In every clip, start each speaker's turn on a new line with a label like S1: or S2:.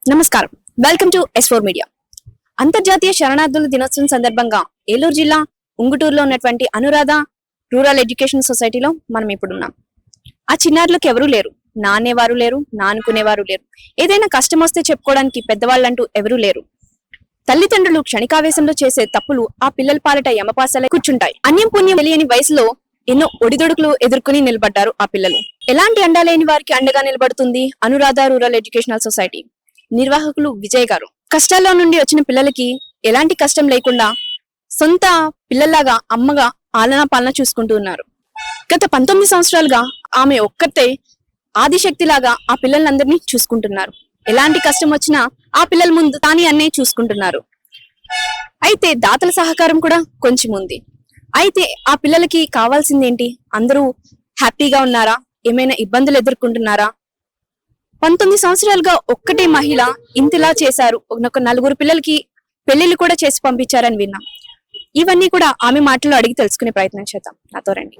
S1: నమస్కారం. Welcome to S4 media. అంతర్జాతీయ శరణార్థుల దినోత్సవం సందర్భంగా ఏలూరు జిల్లా ఉంగుటూరులో ఉన్నటువంటి అనురాధ రూరల్ ఎడ్యుకేషన్ సొసైటీలో మనం ఇప్పుడు ఉన్నాం. ఆ చిన్నారులకు ఎవరూ లేరు, నానేవారు లేరు, నానుకునేవారు లేరు. ఏదైనా కష్టం వస్తే చెప్పుకోవడానికి పెద్దవాళ్ళంటూ ఎవరూ లేరు. తల్లిదండ్రులు క్షణికావేశంలో చేసే తప్పులు ఆ పిల్లల పాలిట యమపాసలే కూర్చుంటాయి. అన్యం పుణ్యం తెలియని వయసులో ఎన్నో ఒడిదొడుకులు ఎదుర్కొని నిలబడ్డారు ఆ పిల్లలు. ఎలాంటి అండ లేని వారికి అండగా నిలబడుతుంది అనురాధ రూరల్ ఎడ్యుకేషనల్ సొసైటీ. నిర్వాహకులు విజయ్ గారు కష్టాల్లో నుండి వచ్చిన పిల్లలకి ఎలాంటి కష్టం లేకుండా సొంత పిల్లల్లాగా అమ్మగా ఆలనా పాలన చూసుకుంటూ ఉన్నారు. గత 19 సంవత్సరాలుగా ఆమె ఒక్కతే ఆదిశక్తిలాగా ఆ పిల్లలందరినీ చూసుకుంటున్నారు. ఎలాంటి కష్టం వచ్చినా ఆ పిల్లల ముందు తానే అన్నే చూసుకుంటున్నారు. అయితే దాతల సహకారం కూడా కొంచెం ఉంది. అయితే ఆ పిల్లలకి కావాల్సింది ఏంటి? అందరూ హ్యాపీగా ఉన్నారా? ఏమైనా ఇబ్బందులు ఎదుర్కొంటున్నారా? 19 సంవత్సరాలుగా ఒక్కటే మహిళ ఇంతలా చేశారు. ఒక నలుగురు పిల్లలకి పెళ్లిళ్ళు కూడా చేసి పంపించారని విన్నాం. ఇవన్నీ కూడా ఆమె మాటల్లో అడిగి తెలుసుకునే ప్రయత్నం చేద్దాం. నాతో రండి.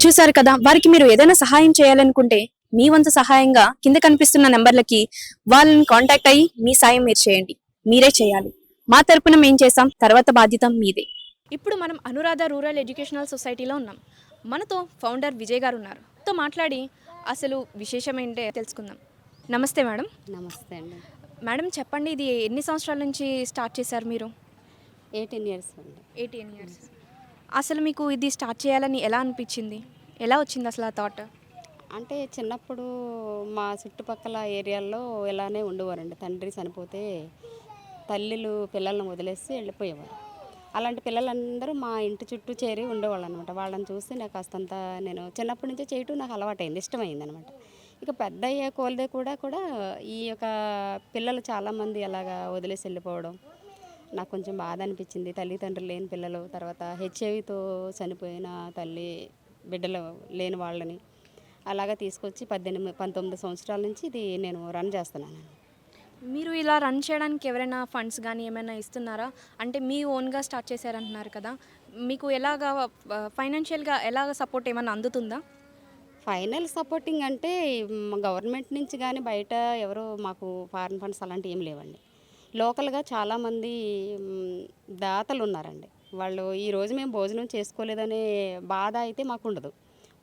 S1: చూసారు కదా, వారికి మీరు ఏదైనా సహాయం చేయాలనుకుంటే మీ వంతు సహాయంగా కింద కనిపిస్తున్న నెంబర్లకి వాళ్ళని కాంటాక్ట్ అయ్యి మీ సాయం మీరు చేయండి. మీరే చేయాలి. మా తరపున మేం చేసాం, తర్వాత బాధ్యత మీదే. ఇప్పుడు మనం అనురాధ రూరల్ ఎడ్యుకేషనల్ సొసైటీలో ఉన్నాం. మనతో ఫౌండర్ విజయ్ గారు ఉన్నారు. తో మాట్లాడి అసలు విశేషం ఏంటో తెలుసుకుందాం. నమస్తే మేడం.
S2: నమస్తే అండి.
S1: మేడం చెప్పండి, ఇది ఎన్ని సంవత్సరాల నుంచి స్టార్ట్ చేశారు మీరు?
S2: 18 ఇయర్స్ అండి.
S1: 18 ఇయర్స్. అసలు మీకు ఇది స్టార్ట్ చేయాలని ఎలా అనిపించింది? ఎలా వచ్చింది అసలు ఆ థాట్?
S2: అంటే చిన్నప్పుడు మా చుట్టుపక్కల ఏరియాల్లో ఇలానే ఉండేవారండి. తండ్రి చనిపోతే తల్లులు పిల్లల్ని వదిలేసి వెళ్ళిపోయేవారు. అలాంటి పిల్లలందరూ మా ఇంటి చుట్టూ చేరి ఉండేవాళ్ళు అనమాట. వాళ్ళని చూసి నాకు కాస్తంత నేను చిన్నప్పటి నుంచే చేయటం నాకు అలవాటైంది, ఇష్టమైంది అనమాట. ఇక పెద్ద అయ్యే కోల్దే కూడా ఈ యొక్క పిల్లలు చాలామంది అలాగా వదిలేసి వెళ్ళిపోవడం నాకు కొంచెం బాధ అనిపించింది. తల్లిదండ్రులు లేని పిల్లలు, తర్వాత హెచ్ఐవితో చనిపోయిన తల్లి బిడ్డలు లేని వాళ్ళని అలాగా తీసుకొచ్చి 19 సంవత్సరాల నుంచి ఇది నేను రన్ చేస్తున్నాను.
S1: మీరు ఇలా రన్ చేయడానికి ఎవరైనా ఫండ్స్ కానీ ఏమైనా ఇస్తున్నారా? అంటే మీ ఓన్గా స్టార్ట్ చేశారంటున్నారు కదా, మీకు ఎలాగా ఫైనాన్షియల్గా ఎలాగ సపోర్ట్ ఏమైనా అందుతుందా?
S2: ఫైనల్ సపోర్టింగ్ అంటే గవర్నమెంట్ నుంచి కానీ బయట ఎవరు మాకు ఫారిన్ ఫండ్స్ అలాంటివి ఏం లేవండి. లోకల్గా చాలామంది దాతలు ఉన్నారండి. వాళ్ళు ఈరోజు మేము భోజనం చేసుకోలేదనే బాధ అయితే మాకు ఉండదు.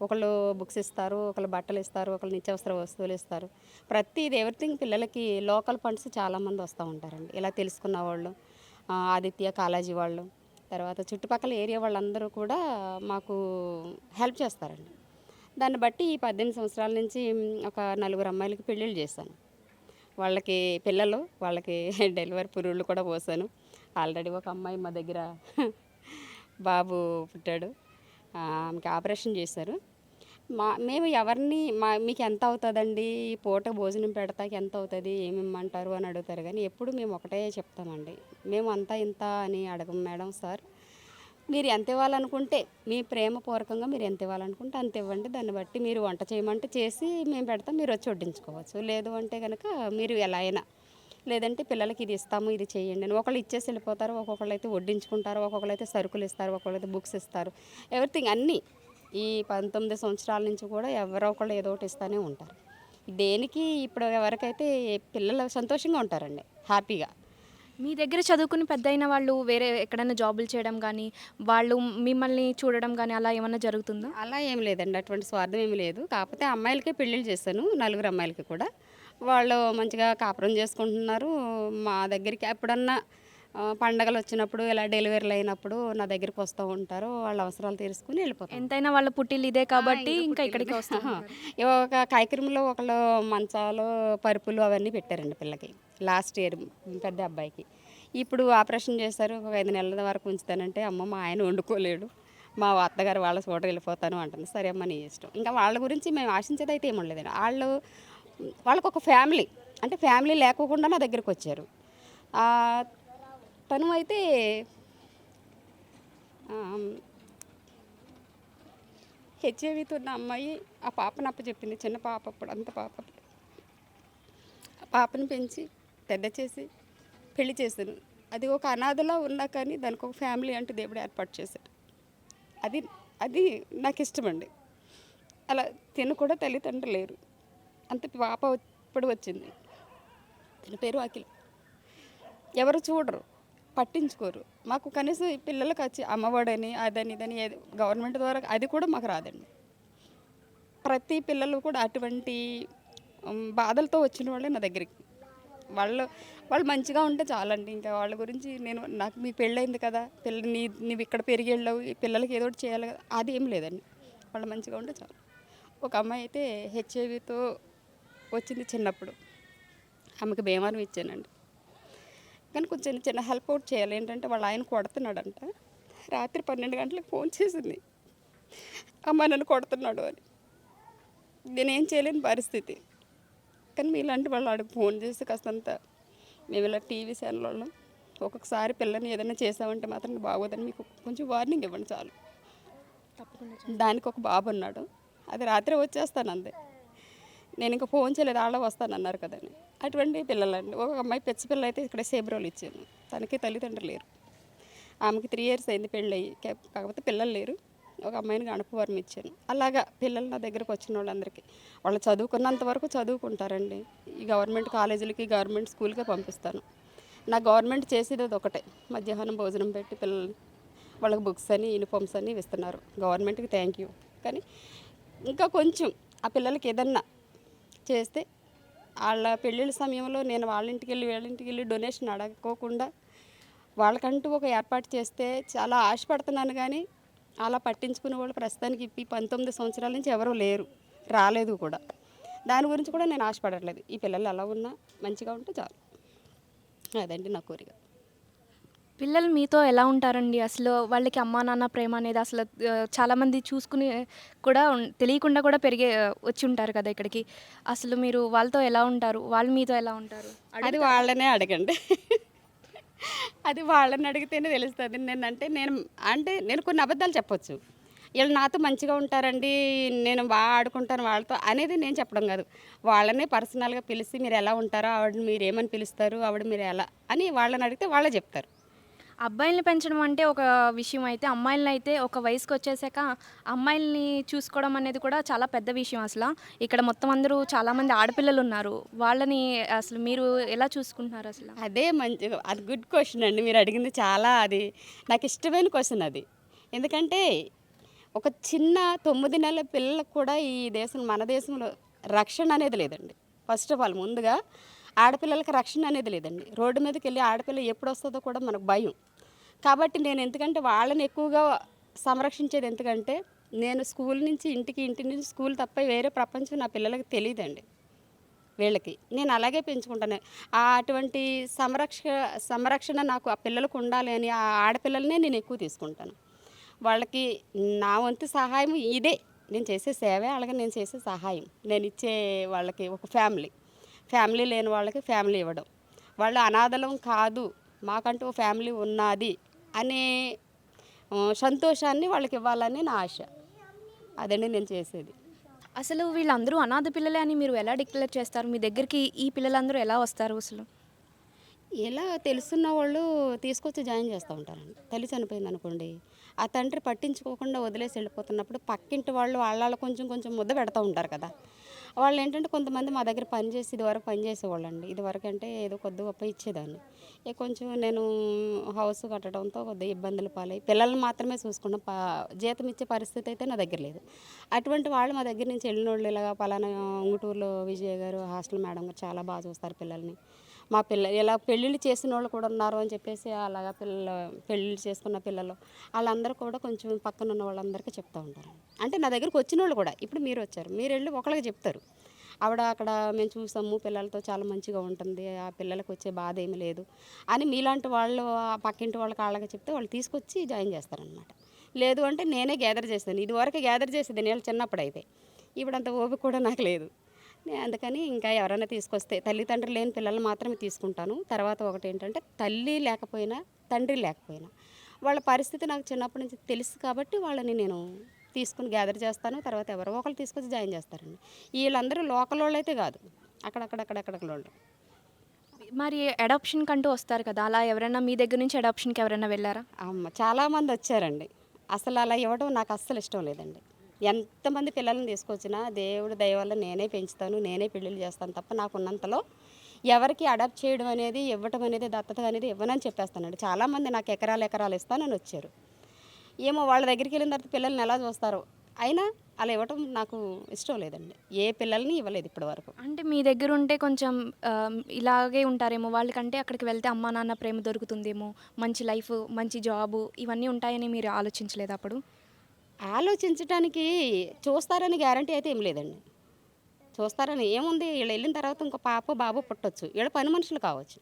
S2: ఒకళ్ళు బుక్స్ ఇస్తారు, ఒకళ్ళు బట్టలు ఇస్తారు, ఒకళ్ళు నిత్యావసర వస్తువులు ఇస్తారు. ప్రతిది ఎవ్రీథింగ్ పిల్లలకి లోకల్ ఫండ్స్ చాలామంది వస్తూ ఉంటారండి. ఇలా తెలుసుకున్న వాళ్ళు, ఆదిత్య కాలేజీ వాళ్ళు, తర్వాత చుట్టుపక్కల ఏరియా వాళ్ళందరూ కూడా మాకు హెల్ప్ చేస్తారండి. దాన్ని బట్టి ఈ 18 సంవత్సరాల నుంచి ఒక నలుగురు అమ్మాయిలకి పెళ్ళిళ్ళు చేశాను. వాళ్ళకి పిల్లలు, వాళ్ళకి డెలివరీ పురుళ్ళు కూడా పోసాను. ఆల్రెడీ ఒక అమ్మాయి మా దగ్గర బాబు పుట్టాడు. ఆమెకి ఆపరేషన్ చేశారు. మేము ఎవరిని మీకు ఎంత అవుతుందండి, ఈ పూట భోజనం పెడతాకి ఎంత అవుతుంది, ఏమి ఇమ్మంటారు అని అడుగుతారు. కానీ ఎప్పుడు మేము ఒకటే చెప్తామండి, మేము అంతా ఇంత అని అడగం మేడం. సార్ మీరు ఎంత ఇవ్వాలనుకుంటే, మీ ప్రేమపూర్వకంగా మీరు ఎంత ఇవ్వాలనుకుంటే అంత ఇవ్వండి. దాన్ని బట్టి మీరు వంట చేయమంటే చేసి మేము పెడతాం, మీరు వచ్చి వడ్డించుకోవచ్చు. లేదు అంటే కనుక మీరు ఎలా అయినా, లేదంటే పిల్లలకి ఇది ఇస్తాము ఇది చేయండి అని ఒకళ్ళు ఇచ్చేసి వెళ్ళిపోతారు. ఒక్కొక్కళ్ళు అయితే వడ్డించుకుంటారు, ఒక్కొక్కళ్ళు అయితే సరుకులు ఇస్తారు, ఒక్కొక్కళ్ళు అయితే బుక్స్ ఇస్తారు. ఎవ్రీథింగ్ అన్నీ ఈ 19 సంవత్సరాల నుంచి కూడా ఎవరో ఒకళ్ళు ఏదో ఒకటి ఇస్తూనే ఉంటారు. దేనికి ఇప్పుడు ఎవరికైతే పిల్లలు సంతోషంగా ఉంటారండి, హ్యాపీగా.
S1: మీ దగ్గర చదువుకుని పెద్ద అయిన వాళ్ళు వేరే ఎక్కడైనా జాబులు చేయడం కానీ, వాళ్ళు మిమ్మల్ని చూడడం కానీ అలా ఏమన్నా జరుగుతుందా?
S2: అలా ఏం లేదండి, అటువంటి స్వార్థం ఏమి లేదు. కాకపోతే అమ్మాయిలకే పెళ్ళిళ్ళు చేశాను, నలుగురు అమ్మాయిలకి కూడా. వాళ్ళు మంచిగా కాపురం చేసుకుంటున్నారు. మా దగ్గరికి ఎప్పుడన్నా పండగలు వచ్చినప్పుడు ఇలా డెలివరీలు అయినప్పుడు నా దగ్గరికి వస్తూ ఉంటారు. వాళ్ళ అవసరాలు తీర్చుకుని వెళ్ళిపోతారు.
S1: ఎంతైనా వాళ్ళ పుట్టిల్లు ఇదే కాబట్టి ఇంకా
S2: పుట్టిల్లు.
S1: ఇక్కడికి వస్తాం.
S2: ఒక కార్యక్రమంలో ఒకళ్ళు మంచాలు పరుపులు అవన్నీ పెట్టారండి పిల్లకి లాస్ట్ ఇయర్ పెద్ద అబ్బాయికి. ఇప్పుడు ఆపరేషన్ చేశారు. ఒక 5 నెలల వరకు ఉంచుతానంటే అమ్మ మా ఆయన వండుకోలేడు, మా అత్తగారు వాళ్ళ చోట వెళ్ళిపోతాను అంటుంది. సరే అమ్మ నీ ఇష్టం. ఇంకా వాళ్ళ గురించి మేము ఆశించేది అయితే ఏమి ఉండలేదండి. వాళ్ళకు ఒక ఫ్యామిలీ, అంటే ఫ్యామిలీ లేకోకుండా నా దగ్గరికి వచ్చారు. ఆ, తను అయితే హెచ్ఐవితో ఉన్న అమ్మాయి ఆ పాపను అప్పచెప్పింది. చిన్న పాప అప్పుడు, అంత పాప అప్పుడు. ఆ పాపను పెంచి పెద్ద చేసి పెళ్లి చేశాను. అది ఒక అనాథలా ఉన్నా కానీ దానికి ఒక ఫ్యామిలీ అంటూ దేవుడు ఏర్పాటు చేశాడు. అది అది నాకు ఇష్టమండి. అలా తిను కూడా తల్లిదండ్రులు లేరు, అంత పాప ఇప్పుడు వచ్చింది. తన పేరు అఖిల. ఎవరు చూడరు, పట్టించుకోరు. మాకు కనీసం ఈ పిల్లలకు వచ్చి అమ్మఒడని అదని ఇదని గవర్నమెంట్ ద్వారా అది కూడా మాకు రాదండి. ప్రతి పిల్లలు కూడా అటువంటి బాధలతో వచ్చిన వాళ్ళే నా దగ్గరికి. వాళ్ళు మంచిగా ఉంటే చాలండి. ఇంకా వాళ్ళ గురించి నాకు మీ పెళ్ళయింది కదా, నీవు ఇక్కడ పెరిగి వెళ్ళావు, ఈ పిల్లలకి ఏదో ఒకటి చేయాలి కదా, అది ఏం లేదండి. వాళ్ళు మంచిగా ఉంటే చాలు. ఒక అమ్మాయి అయితే హెచ్ఐవితో వచ్చింది చిన్నప్పుడు. ఆమెకు బీమారం ఇచ్చానండి. కానీ కొంచెం చిన్న హెల్ప్ అవుట్ చేయాలి. ఏంటంటే వాళ్ళ ఆయన కొడుతున్నాడంట. రాత్రి 12 గంటలకు ఫోన్ చేసింది, అమ్మ నన్ను కొడుతున్నాడు అని. నేనేం చేయలేని పరిస్థితి. కానీ మీలాంటి వాళ్ళు ఆడికి ఫోన్ చేసి కాస్తంత మేము ఇలా టీవీ ఛానల్ వాళ్ళం, ఒక్కొక్కసారి పిల్లని ఏదైనా చేసామంటే మాత్రం బాగోదని మీకు కొంచెం వార్నింగ్ ఇవ్వండి చాలు. దానికి ఒక బాబు ఉన్నాడు, అది రాత్రి వచ్చేస్తాను అంతే. నేను ఇంకా ఫోన్ చేయలేదు, వాళ్ళ వస్తానన్నారు కదండి. అటువంటి పిల్లలండి. ఒక అమ్మాయి పెచ్చ పిల్ల అయితే ఇక్కడ సేబ్రోలు ఇచ్చాను. తనకి తల్లిదండ్రులు లేరు. ఆమెకి 3 years అయింది పెళ్ళయి, కాకపోతే పిల్లలు లేరు. ఒక అమ్మాయిని గణపవరం ఇచ్చాను. అలాగా పిల్లలు నా దగ్గరకు వచ్చిన వాళ్ళందరికీ వాళ్ళు చదువుకున్నంత వరకు చదువుకుంటారండి. ఈ గవర్నమెంట్ కాలేజీలకి గవర్నమెంట్ స్కూల్కే పంపిస్తాను. నా గవర్నమెంట్ చేసేది అది ఒకటే, మధ్యాహ్నం భోజనం పెట్టి పిల్లల్ని వాళ్ళకి బుక్స్ అని యూనిఫామ్స్ అని ఇస్తున్నారు. గవర్నమెంట్కి థ్యాంక్ యూ. కానీ ఇంకా కొంచెం ఆ పిల్లలకి ఏదన్నా చేస్తే, వాళ్ళ పెళ్ళిళ్ళ సమయంలో నేను వాళ్ళ ఇంటికి వెళ్ళి వీళ్ళ ఇంటికి వెళ్ళి డొనేషన్ అడగకోకుండా వాళ్ళకంటూ ఒక ఏర్పాటు చేస్తే చాలా ఆశపడుతున్నాను. కానీ అలా పట్టించుకునే వాళ్ళు ప్రస్తుతానికి ఈ 19 సంవత్సరాల నుంచి ఎవరూ లేరు, రాలేదు కూడా. దాని గురించి కూడా నేను ఆశపడట్లేదు. ఈ పిల్లలు ఎలా ఉన్నా మంచిగా ఉంటే చాలు, అదండి నా కోరిక.
S1: పిల్లలు మీతో ఎలా ఉంటారండి? అసలు వాళ్ళకి అమ్మా నాన్న ప్రేమ అనేది అసలు చాలామంది చూసుకుని కూడా తెలియకుండా కూడా వచ్చి ఉంటారు కదా ఇక్కడికి. అసలు మీరు వాళ్ళతో ఎలా ఉంటారు? వాళ్ళు మీతో ఎలా ఉంటారు?
S2: అది వాళ్ళనే అడగండి. అది వాళ్ళని అడిగితేనే తెలుస్తుంది. నేను కొన్ని అబద్ధాలు చెప్పొచ్చు. వీళ్ళు నాతో మంచిగా ఉంటారండి, నేను బాగా ఆడుకుంటాను వాళ్ళతో అనేది నేను చెప్పడం కాదు. వాళ్ళనే పర్సనల్గా పిలిచి మీరు ఎలా ఉంటారో, ఆవిడ మీరు ఏమని పిలుస్తారు, ఆవిడ మీరు ఎలా అని వాళ్ళని అడిగితే వాళ్ళే చెప్తారు.
S1: అబ్బాయిల్ని పెంచడం అంటే ఒక విషయం అయితే, అమ్మాయిలని అయితే ఒక వయసుకి వచ్చేసాక అమ్మాయిల్ని చూసుకోవడం అనేది కూడా చాలా పెద్ద విషయం అసలు. ఇక్కడ మొత్తం అందరూ చాలామంది ఆడపిల్లలు ఉన్నారు. వాళ్ళని అసలు మీరు ఎలా చూసుకుంటున్నారు అసలు?
S2: అదే అది గుడ్ క్వశ్చన్ అండి మీరు అడిగింది. చాలా అది నాకు ఇష్టమైన క్వశ్చన్ అది. ఎందుకంటే ఒక చిన్న 9 నెలల పిల్లలకు కూడా ఈ మన దేశంలో రక్షణ అనేది లేదండి. ఫస్ట్ ఆఫ్ ఆల్ ముందుగా ఆడపిల్లలకి రక్షణ అనేది లేదండి. రోడ్డు మీదకి వెళ్ళి ఆడపిల్ల ఎప్పుడు వస్తుందో కూడా మనకు భయం. కాబట్టి నేను ఎందుకంటే వాళ్ళని ఎక్కువగా సంరక్షించేది, ఎందుకంటే నేను స్కూల్ నుంచి ఇంటికి, ఇంటి నుంచి స్కూల్ తప్ప వేరే ప్రపంచం నా పిల్లలకి తెలియదండి. వీళ్ళకి నేను అలాగే పెంచుకుంటాను. అటువంటి సంరక్షణ నాకు ఆ పిల్లలకు ఉండాలి అని ఆ ఆడపిల్లలనే నేను ఎక్కువ తీసుకుంటాను. వాళ్ళకి నా వంతు సహాయం ఇదే, నేను చేసే సేవే అలాగే నేను చేసే సహాయం. నేను ఇచ్చే వాళ్ళకి ఒక ఫ్యామిలీ లేని వాళ్ళకి ఫ్యామిలీ ఇవ్వడం, వాళ్ళు అనాథలం కాదు, మాకంటూ ఒక ఫ్యామిలీ ఉన్నది అనే సంతోషాన్ని వాళ్ళకి ఇవ్వాలని నా ఆశ. అదండి నేను చేసేది.
S1: అసలు వీళ్ళందరూ అనాథ పిల్లలే అని మీరు ఎలా డిక్లేర్ చేస్తారు? మీ దగ్గరికి ఈ పిల్లలందరూ ఎలా వస్తారు అసలు?
S2: ఎలా తెలుసున్న వాళ్ళు తీసుకొచ్చి జాయిన్ చేస్తూ ఉంటారండి. తల్లి చనిపోయింది అనుకోండి, ఆ తండ్రి పట్టించుకోకుండా వదిలేసి వెళ్ళిపోతున్నప్పుడు పక్కింటి వాళ్ళ కొంచెం ముద్ద పెడతా ఉంటారు కదా. వాళ్ళు ఏంటంటే కొంతమంది మా దగ్గర పనిచేసి ఇదివరకు పనిచేసేవాళ్ళండి. ఇదివరకు అంటే ఏదో కొద్ది గొప్ప ఇచ్చేదాన్ని. కొంచెం నేను హౌస్ కట్టడంతో కొద్దిగా ఇబ్బందులు పాలై పిల్లల్ని మాత్రమే చూసుకున్న జీతం ఇచ్చే పరిస్థితి అయితే నా దగ్గర లేదు. అటువంటి వాళ్ళు మా దగ్గర నుంచి వెళ్ళిన వాళ్ళు ఇలాగ పలానా ఉంగుటూరులో విజయ గారు హాస్టల్ మేడం గారు చాలా బాగా చూస్తారు పిల్లల్ని, మా పిల్లలు ఇలా పెళ్ళిళ్ళు చేసిన వాళ్ళు కూడా ఉన్నారు అని చెప్పేసి అలాగా పెళ్ళిళ్ళు చేసుకున్న పిల్లలు వాళ్ళందరూ కూడా కొంచెం పక్కన ఉన్న వాళ్ళందరికీ చెప్తూ ఉంటారు. అంటే నా దగ్గరికి వచ్చిన వాళ్ళు కూడా ఇప్పుడు మీరు వచ్చారు, మీరు వెళ్ళి ఒకళ్ళకి చెప్తారు, ఆవిడ అక్కడ మేము చూసాము పిల్లలతో చాలా మంచిగా ఉంటుంది, ఆ పిల్లలకు వచ్చే బాధ ఏమీ లేదు అని మీలాంటి వాళ్ళు ఆ పక్కింటి వాళ్ళకి వాళ్ళకి చెప్తే వాళ్ళు తీసుకొచ్చి జాయిన్ చేస్తారనమాట. లేదు అంటే నేనే గ్యాదర్ చేస్తాను. ఇదివరకు గ్యాదర్ చేసేది నేను చిన్నప్పుడు అయితే, ఇప్పుడంత ఓపిక కూడా నాకు లేదు. అందుకని ఇంకా ఎవరైనా తీసుకొస్తే తల్లిదండ్రులు లేని పిల్లలు మాత్రమే తీసుకుంటాను. తర్వాత ఒకటి ఏంటంటే తల్లి లేకపోయినా తండ్రి లేకపోయినా వాళ్ళ పరిస్థితి నాకు చిన్నప్పటి నుంచి తెలుసు కాబట్టి వాళ్ళని నేను తీసుకుని గ్యాదర్ చేస్తాను. తర్వాత ఎవరో ఒకరు తీసుకొచ్చి జాయిన్ చేస్తారండి. వీళ్ళందరూ లోకల్ వాళ్ళు అయితే కాదు, అక్కడక్కడ వాళ్ళు.
S1: మరి అడాప్షన్ కంటూ వస్తారు కదా, అలా ఎవరైనా మీ దగ్గర నుంచి అడాప్షన్కి ఎవరైనా వెళ్ళారా?
S2: చాలామంది వచ్చారండి. అసలు అలా ఇవ్వడం నాకు అస్సలు ఇష్టం లేదండి. ఎంతమంది పిల్లల్ని తీసుకొచ్చినా దేవుడి దయ వల్ల నేనే పెంచుతాను, నేనే పెళ్ళిళ్ళు చేస్తాను తప్ప నాకున్నంతలో ఎవరికి అడాప్ట్ చేయడం అనేది, ఇవ్వటం అనేది, దత్తత అనేది ఇవ్వనని చెప్పేస్తానండి. చాలామంది నాకు ఎకరాలు ఇస్తానని వచ్చారు. ఏమో వాళ్ళ దగ్గరికి వెళ్ళిన తర్వాత పిల్లల్ని ఎలా చూస్తారో, అయినా అలా ఇవ్వటం నాకు ఇష్టం లేదండి. ఏ పిల్లల్ని ఇవ్వలేదు ఇప్పటివరకు.
S1: అంటే మీ దగ్గర ఉంటే కొంచెం ఇలాగే ఉంటారేమో, వాళ్ళకంటే అక్కడికి వెళ్తే అమ్మా నాన్న ప్రేమ దొరుకుతుందేమో, మంచి లైఫ్, మంచి జాబు ఇవన్నీ ఉంటాయని మీరు ఆలోచించలేదు అప్పుడు?
S2: ఆలోచించడానికి చూస్తారని గ్యారంటీ అయితే ఏం లేదండి. చూస్తారని ఏముంది, వీళ్ళు వెళ్ళిన తర్వాత ఇంకో పాప బాబు పుట్టొచ్చు, వీళ్ళు పని మనుషులు కావచ్చు.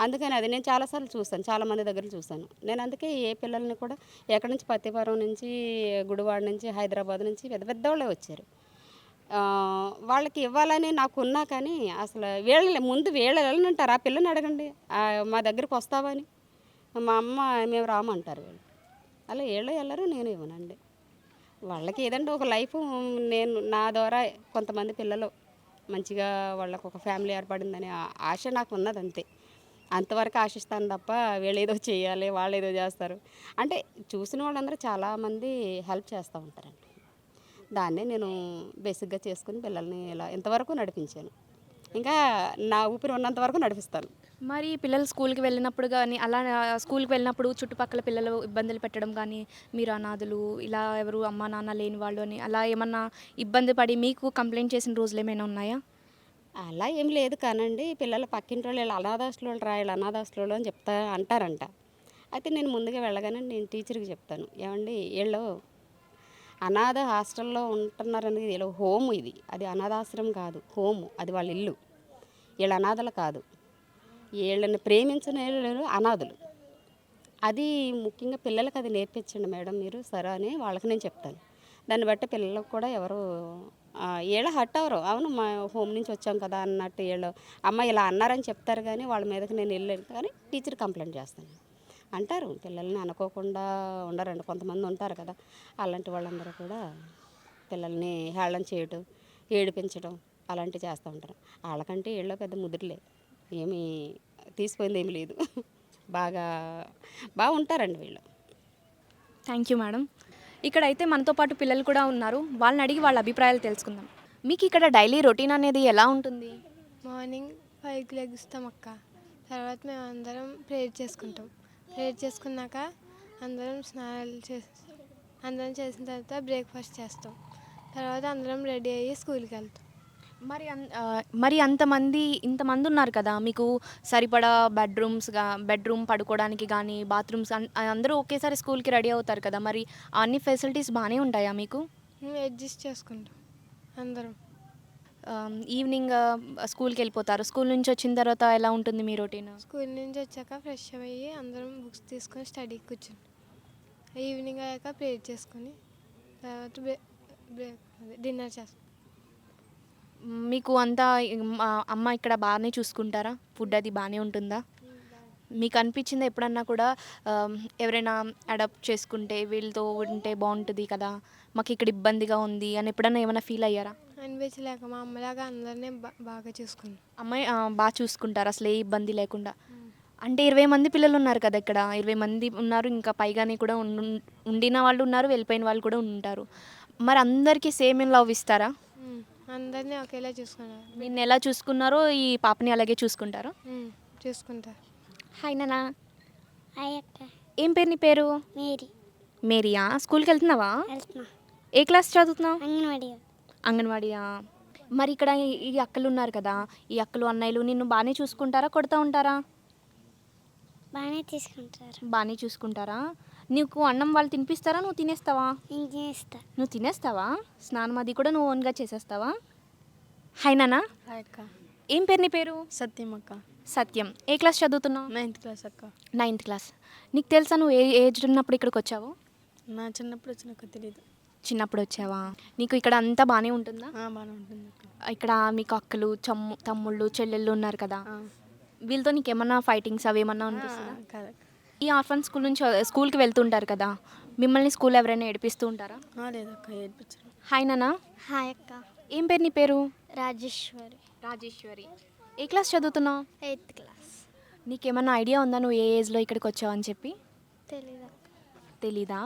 S2: అందుకని అది నేను చాలాసార్లు చూసాను, చాలామంది దగ్గర చూశాను. నేను అందుకే ఏ పిల్లల్ని కూడా ఎక్కడి నుంచి పత్తిపురం నుంచి, గుడివాడ నుంచి, హైదరాబాద్ నుంచి పెద్ద పెద్దవాళ్ళే వచ్చారు. వాళ్ళకి ఇవ్వాలని నాకున్నా కానీ అసలు ముందు వీళ్ళు వెళ్ళనంటారు, ఆ పిల్లని అడగండి మా దగ్గరికి వస్తావా అని. మా అమ్మ మేము రామంటారు వీళ్ళు. అలా వీళ్ళు వెళ్ళరు, నేను ఇవ్వనండి. వాళ్ళకి ఏదంటే ఒక లైఫ్, నేను నా ద్వారా కొంతమంది పిల్లలు మంచిగా వాళ్ళకు ఒక ఫ్యామిలీ ఏర్పడిందని ఆశ నాకు ఉన్నది అంతే. అంతవరకు ఆశిస్తాను తప్ప వీళ్ళు ఏదో చేయాలి, వాళ్ళు ఏదో చేస్తారు అంటే చూసిన వాళ్ళందరూ చాలామంది హెల్ప్ చేస్తూ ఉంటారండి. దాన్నే నేను బేసిక్గా చేసుకుని పిల్లల్ని ఇలా ఇంతవరకు నడిపించాను. ఇంకా నా ఊపిరి ఉన్నంత వరకు నడిపిస్తాను.
S1: మరి పిల్లలు స్కూల్కి వెళ్ళినప్పుడు కానీ అలా స్కూల్కి వెళ్ళినప్పుడు చుట్టుపక్కల పిల్లలు ఇబ్బందులు పెట్టడం కానీ, మీరు అనాథులు, ఇలా ఎవరు అమ్మా నాన్న లేని వాళ్ళు అని అలా ఏమన్నా ఇబ్బంది పడి మీకు కంప్లైంట్ చేసిన రోజులు ఏమైనా ఉన్నాయా?
S2: అలా ఏం లేదు కానండి, పిల్లలు పక్కింటి వాళ్ళు వీళ్ళు అనాథాశ్రలు వీళ్ళు అనాథాశ్రలు అని అంటారంట. అయితే నేను ముందుగా వెళ్ళగానే నేను టీచర్కి చెప్తాను, ఏమండి వీళ్ళు అనాథ హాస్టల్లో ఉంటున్నారనేది వీళ్ళ హోమ్, ఇది అది అనాథాశ్రమం కాదు, హోము, అది వాళ్ళ ఇల్లు. వీళ్ళు అనాథలు కాదు, వీళ్ళని ప్రేమించిన వీళ్ళు అనాథులు. అది ముఖ్యంగా పిల్లలకి అది నేర్పించండి మేడం మీరు సరే అని వాళ్ళకి నేను చెప్తాను. దాన్ని బట్టి పిల్లలకు కూడా ఎవరు వీళ్ళ హట్ అవరు, అవును మా హోమ్ నుంచి వచ్చాం కదా అన్నట్టు వీళ్ళు అమ్మ ఇలా అన్నారని చెప్తారు, కానీ వాళ్ళ మీదకి నేను వెళ్ళాను కానీ టీచర్ కంప్లైంట్ చేస్తాను అంటారు. పిల్లల్ని అనుకోకుండా ఉండరండి, కొంతమంది ఉంటారు కదా, అలాంటి వాళ్ళందరూ కూడా పిల్లల్ని హేళన చేయటం, ఏడిపించడం అలాంటివి చేస్తూ ఉంటారు. వాళ్ళకంటే వీళ్ళు పెద్ద ముదురులే, ఏమీ తీసిపోయింది ఏమీ లేదు. బాగా బాగుంటారండి వీళ్ళు.
S1: Thank you madam. ఇక్కడైతే మనతో పాటు పిల్లలు కూడా ఉన్నారు, వాళ్ళని అడిగి వాళ్ళ అభిప్రాయాలు తెలుసుకుందాం. మీకు ఇక్కడ డైలీ రొటీన్ అనేది ఎలా ఉంటుంది?
S3: మార్నింగ్ 5కి లెగుస్తాం అక్క. తర్వాత మేము అందరం ప్రేయర్ చేసుకుంటాం. ప్రేయర్ చేసుకున్నాక అందరం అందరం చేసిన తర్వాత బ్రేక్ఫాస్ట్ చేస్తాం. తర్వాత అందరం రెడీ అయ్యి స్కూల్కి వెళ్తాం.
S1: మరి ఇంతమంది ఉన్నారు కదా, మీకు సరిపడా బెడ్రూమ్ పడుకోవడానికి కానీ, బాత్రూమ్స్ అందరూ ఒకేసారి స్కూల్కి రెడీ అవుతారు కదా, మరి అన్ని ఫెసిలిటీస్ బాగానే ఉంటాయా మీకు?
S3: మేము అడ్జస్ట్ చేసుకుంటాం అందరం.
S1: ఈవినింగ్ స్కూల్కి వెళ్ళిపోతారు, స్కూల్ నుంచి వచ్చిన తర్వాత ఎలా ఉంటుంది మీ రొటీన్?
S3: స్కూల్ నుంచి వచ్చాక ఫ్రెష్ అయ్యి అందరం బుక్స్ తీసుకొని స్టడీకి కూర్చుని ఈవినింగ్ అయ్యాక ప్రేయర్ చేసుకొని తర్వాత డిన్నర్ చేస్తాం.
S1: మీకు అంతా అమ్మ ఇక్కడ బాగానే చూసుకుంటారా? ఫుడ్ అది బాగానే ఉంటుందా? మీకు అనిపించిందా ఎప్పుడన్నా కూడా ఎవరైనా అడాప్ట్ చేసుకుంటే వీళ్ళతో ఉంటే బాగుంటుంది కదా, మాకు ఇక్కడ ఇబ్బందిగా ఉంది అని ఎప్పుడన్నా ఏమైనా ఫీల్ అయ్యారా?
S3: అనిపించలేక మా అమ్మలాగా అందరినీ బాగా చూసుకుంటాం.
S1: అమ్మాయి బాగా చూసుకుంటారు అసలు ఏ ఇబ్బంది లేకుండా. అంటే 20 మంది పిల్లలు ఉన్నారు కదా ఇక్కడ, 20 మంది ఉన్నారు, ఇంకా పైగానే కూడా ఉండిన వాళ్ళు ఉన్నారు, వెళ్ళిపోయిన వాళ్ళు కూడా ఉంటారు. మరి అందరికీ సేమ్ లవ్ ఇస్తారా?
S3: అందరినీ ఒకేలా చూసుకున్నారు.
S1: నిన్ను ఎలా చూసుకున్నారో ఈ పాపని అలాగే చూసుకుంటారా?
S3: చూసుకుంటారు.
S1: హాయ్ నానా.
S4: హాయ్ అక్క.
S1: ఏం పేరు నీ పేరు?
S4: మేరీ.
S1: మేరీయా? స్కూల్కి వెళ్తున్నావా?
S4: వెళ్తున్నా.
S1: ఏ క్లాస్ చదువుతున్నావు?
S4: అంగన్వాడీ.
S1: అంగన్వాడియా? మరి ఇక్కడ ఈ అక్కలు ఉన్నారు కదా, ఈ అక్కలు అన్నయ్యలు నిన్ను బాగానే చూసుకుంటారా, కొడతా ఉంటారా?
S4: బాగానే తీసుకుంటారు.
S1: బాగానే చూసుకుంటారా? నీకు అన్నం వాళ్ళు తినిపిస్తారా, నువ్వు తినేస్తావా?
S4: నేను చేస్తా.
S1: నువ్వు తినేస్తావా? స్నానం అది కూడా నువ్వు ఓన్గా చేసేస్తావా? హాయ్ నాన్న,
S3: అక్క
S1: ఏం పేరు నీ పేరు?
S3: సత్యం అక్క,
S1: సత్యం. ఏ క్లాస్ చదువుతున్నావు?
S3: 9th క్లాస్ అక్క.
S1: 9th class. నీకు తెలుసా నువ్వు ఏ ఏజ్ ఉన్నప్పుడు ఇక్కడికి వచ్చావు?
S3: నా చిన్నప్పుడు వచ్చినాక తెలియదు.
S1: చిన్నప్పుడు వచ్చావా? నీకు ఇక్కడ అంతా బాగానే ఉంటుందా?
S3: బాగానే ఉంటుంది అక్క.
S1: ఇక్కడ మీకు అక్కలు తమ్ముళ్ళు చెల్లెళ్ళు ఉన్నారు కదా,
S3: ఆ,
S1: వీళ్ళతో నీకు ఏమన్నా ఫైటింగ్స్ అవి ఏమన్నా అనిపిస్తుందా?
S3: కాదక్క.
S1: ఈ ఆర్ఫన్ స్కూల్ నుంచి స్కూల్కి వెళ్తుంటారు కదా, మిమ్మల్ని స్కూల్ ఎవరైనా ఏడిపిస్తూ ఉంటారా?
S3: లేదక్క, ఏడిపించరు.
S1: హాయ్ నాన్న,
S4: హాయ్ అక్క.
S1: ఏం పేరు నీ పేరు?
S4: రాజేశ్వరి.
S1: రాజేశ్వరి. ఏ క్లాస్ చదువుతున్నావు?
S4: 8th class.
S1: నీకేమన్నా ఐడియా ఉందా నువ్వు ఏ ఏజ్లో ఇక్కడికి వచ్చావు అని చెప్పి?
S4: తెలీదు అక్క.
S1: తెలీదా?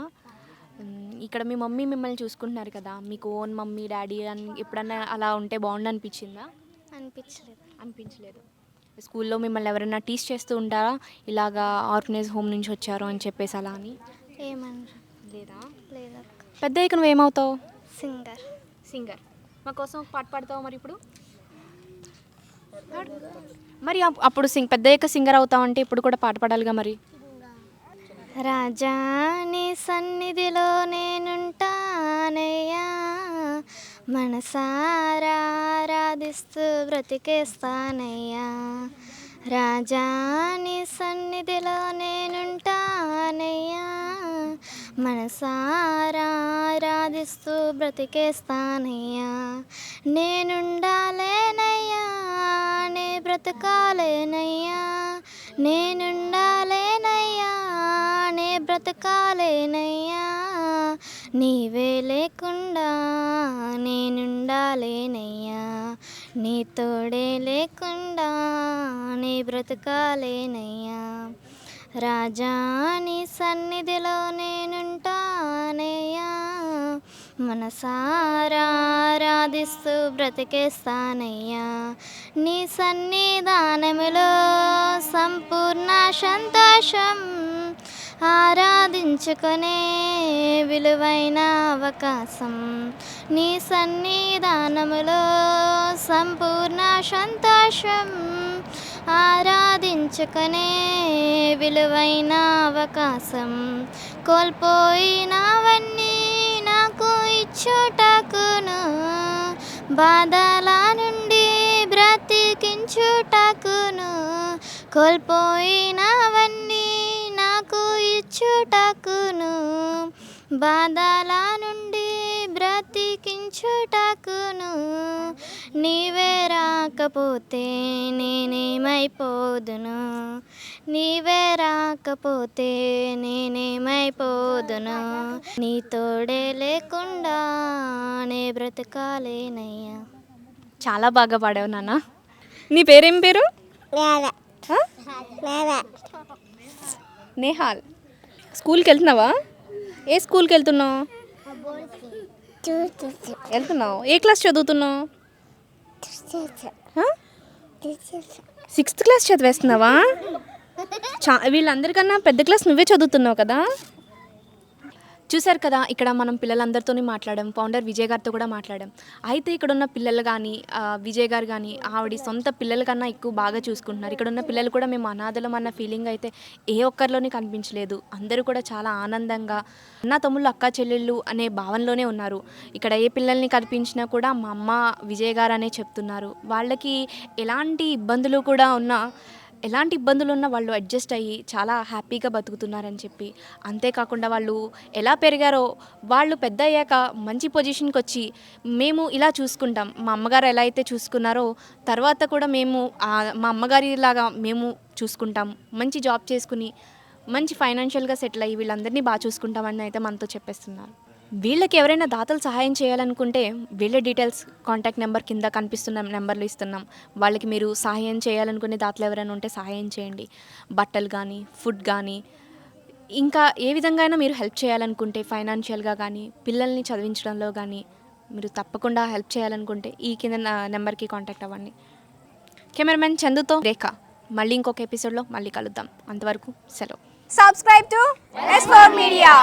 S1: ఇక్కడ మీ మమ్మీ మిమ్మల్ని చూసుకుంటున్నారు కదా, మీకు ఓన్ మమ్మీ డాడీ అని ఎప్పుడన్నా అలా ఉంటే బాగుండు అనిపించిందా?
S4: అనిపించలేదు.
S1: అనిపించలేదు. స్కూల్లో మిమ్మల్ని ఎవరైనా టీచ్ చేస్తూ ఉంటారా, ఇలాగా ఆర్ఫనేజ్ హోమ్ నుంచి వచ్చారు అని చెప్పేసి అలా అని?
S4: ఏమనరు.
S1: లేదా?
S4: లేదక్క.
S1: పెద్ద ఇక నువ్వు ఏమవుతావు?
S4: సింగర్.
S1: సింగర్. మా కోసం ఒక పాట పాడతావు మరి ఇప్పుడు? మరి అప్పుడు పెద్ద అయ్యాక సింగర్ అవుతావు అంటే ఇప్పుడు కూడా పాట పాడాలిగా మరి.
S4: రాజా నీ సన్నిధిలో నేనుంటానయ్యా, మనసారా ఆరాధిస్తూ బ్రతికేస్తానయ్యా. రాజా నీ సన్నిధిలో నేనుంటానయ్యా, మనసారా ఆరాధిస్తూ బ్రతికేస్తానయ్యా. నేనుండాలేనయ్యా, నే బ్రతకాలేనయ్యా, నేనుండాలేనయ్యా, నే బ్రతకాలేనయ్యా. నీవే లేకుండా నేనుండాలేనయ్యా, నీ తోడే లేకుండా నీ బ్రతకాలేనయ్యా. రాజా నీ సన్నిధిలో నేనుంటానయ్యా, మనసారా ఆరాధిస్తూ బ్రతికేస్తానయ్యా. నీ సన్నిధానములో సంపూర్ణ సంతోషం, ఆరాధించుకునే విలువైన అవకాశం. నీ సన్నిధానములో సంపూర్ణ సంతోషం, ఆరాధించుకునే విలువైన అవకాశం. కోల్పోయినవన్నీ నాకు ఇచ్చుటకును, బాధల నుండి బ్రతికించుటకును. కోల్పోయినవన్నీ నాకు ఇచ్చుటకును, బాధల నుండి బ్రతికించుటకును. నీవే రాకపోతే నేనేమైపోదును, నీవే రాకపోతే నేనేమైపోదును. నీ తోడే లేకుండా నే బ్రతకాలేనయ్యా.
S1: చాలా బాగా పాడావు నాన్న. నీ పేరేం పేరు? ఆ? నేహాల్. స్కూల్కి వెళ్తున్నావా? ఏ స్కూల్కి వెళ్తున్నావు? వెళ్తున్నావు. ఏ క్లాస్ చదువుతున్నావు? 6th class చదివేస్తున్నావా? వీళ్ళందరికన్నా పెద్ద క్లాస్ నువ్వే చదువుతున్నావు కదా. చూసారు కదా, ఇక్కడ మనం పిల్లలందరితోని మాట్లాడాం, ఫౌండర్ విజయ్ గారితో కూడా మాట్లాడాం. అయితే ఇక్కడ ఉన్న పిల్లలు కానీ విజయ్ గారు కానీ ఆవిడ సొంత పిల్లల కన్నా ఎక్కువ బాగా చూసుకుంటున్నారు. ఇక్కడ ఉన్న పిల్లలు కూడా మేము అనాథలం అన్న ఫీలింగ్ అయితే ఏ ఒక్కరిలోని కనిపించలేదు. అందరూ కూడా చాలా ఆనందంగా అన్న తమ్ముళ్ళు అక్క చెల్లెళ్ళు అనే భావనలోనే ఉన్నారు. ఇక్కడ ఏ పిల్లల్ని కనిపించినా కూడా మా అమ్మ విజయ్ గారు అనే చెప్తున్నారు. వాళ్ళకి ఎలాంటి ఇబ్బందులు ఉన్నా వాళ్ళు అడ్జస్ట్ అయ్యి చాలా హ్యాపీగా బతుకుతున్నారని చెప్పి, అంతేకాకుండా వాళ్ళు ఎలా పెరిగారో వాళ్ళు పెద్ద అయ్యాక మంచి పొజిషన్కి వచ్చి మేము ఇలా చూసుకుంటాం, మా అమ్మగారు ఎలా అయితే చూసుకున్నారో తర్వాత కూడా మేము మా అమ్మగారి లాగా మేము చూసుకుంటాం, మంచి జాబ్ చేసుకుని మంచి ఫైనాన్షియల్గా సెటిల్ అయ్యి వీళ్ళందరినీ బాగా చూసుకుంటామని అయితే మనతో చెప్పేస్తున్నారు. వీళ్ళకి ఎవరైనా దాతలు సహాయం చేయాలనుకుంటే వీళ్ళ డీటెయిల్స్ కాంటాక్ట్ నెంబర్ కింద కనిపిస్తున్న నెంబర్లు ఇస్తున్నాం. వాళ్ళకి మీరు సహాయం చేయాలనుకునే దాతలు ఎవరైనా ఉంటే సహాయం చేయండి. బట్టలు కానీ ఫుడ్ కానీ ఇంకా ఏ విధంగా అయినా మీరు హెల్ప్ చేయాలనుకుంటే ఫైనాన్షియల్గా కానీ పిల్లల్ని చదివించడంలో కానీ మీరు తప్పకుండా హెల్ప్ చేయాలనుకుంటే ఈ కింద నెంబర్కి కాంటాక్ట్ అవ్వండి. కెమెరామెన్ చందుతో రేఖ. మళ్ళీ ఇంకొక ఎపిసోడ్లో మళ్ళీ కలుద్దాం. అంతవరకు సెలవు.
S5: Subscribe to S4 Media.